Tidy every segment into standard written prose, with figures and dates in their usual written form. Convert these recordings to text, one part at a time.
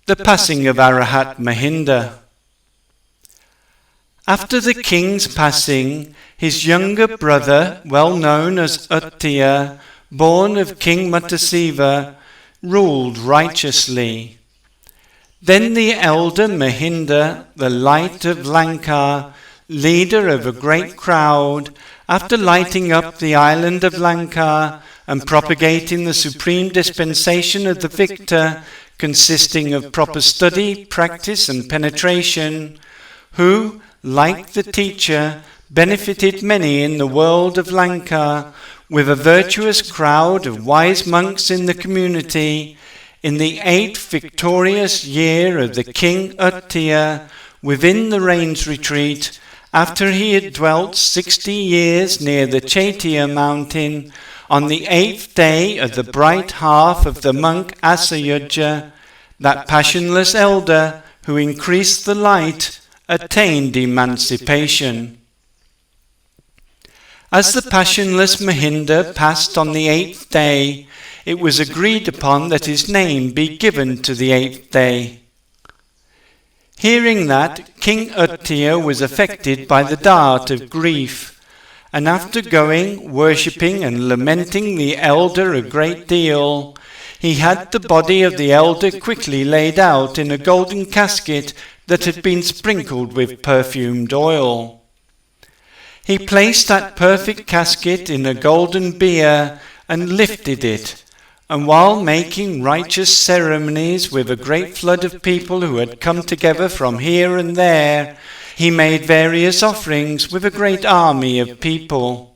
The passing of Arahat Mahinda. After the king's passing, his younger brother, well known as Uttiya, born of King Mattaseva, ruled righteously. Then the elder Mahinda, the light of Lanka, leader of a great crowd, after lighting up the island of Lanka and propagating the supreme dispensation of the victor, consisting of proper study, practice and penetration, who, like the teacher, benefited many in the world of Lanka, with a virtuous crowd of wise monks in the community, in the 8th victorious year of the King Uttiya, within the rains retreat, after he had dwelt 60 years near the Chaitya mountain, on the 8th day of the bright half of the monk Asayuja, that passionless elder who increased the light attained emancipation. As the passionless Mahinda passed on the 8th day, it was agreed upon that his name be given to the 8th day. Hearing that, King Uttiya was affected by the dart of grief, and after going, worshipping and lamenting the elder a great deal, he had the body of the elder quickly laid out in a golden casket that had been sprinkled with perfumed oil. He placed that perfect casket in a golden bier and lifted it, and while making righteous ceremonies with a great flood of people who had come together from here and there, he made various offerings with a great army of people.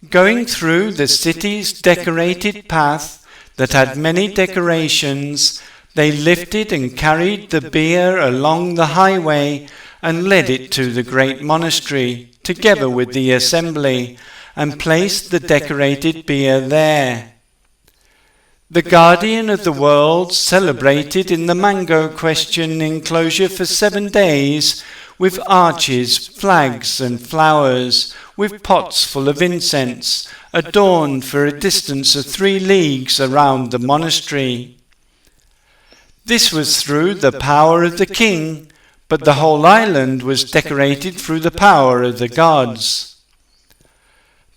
Going through the city's decorated path that had many decorations, they lifted and carried the bier along the highway and led it to the great monastery, together with the assembly, and placed the decorated bier there. The guardian of the world celebrated in the mango question enclosure for 7 days with arches, flags and flowers, with pots full of incense, adorned for a distance of 3 leagues around the monastery. This was through the power of the king, but the whole island was decorated through the power of the gods.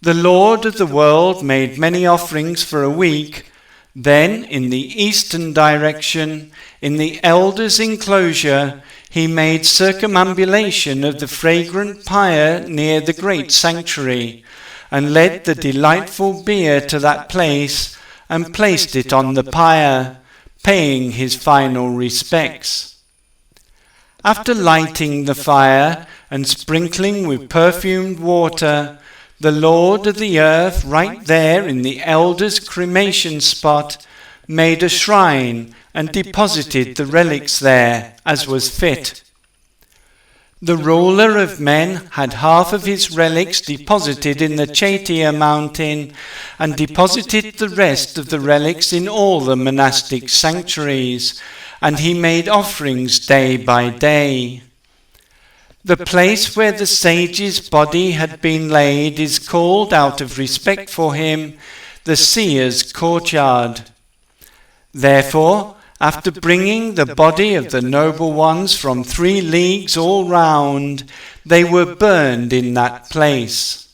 The Lord of the world made many offerings for a week. Then, in the eastern direction, in the elder's enclosure, he made circumambulation of the fragrant pyre near the great sanctuary, and led the delightful bier to that place, and placed it on the pyre, paying his final respects. After lighting the fire and sprinkling with perfumed water, the Lord of the earth, right there in the elder's cremation spot, made a shrine and deposited the relics there, as was fit. The ruler of men had half of his relics deposited in the Chaitya mountain, and deposited the rest of the relics in all the monastic sanctuaries, and he made offerings day by day. The place where the sage's body had been laid is called, out of respect for him, the seer's courtyard. Therefore, after bringing the body of the noble ones from 3 leagues all round, they were burned in that place.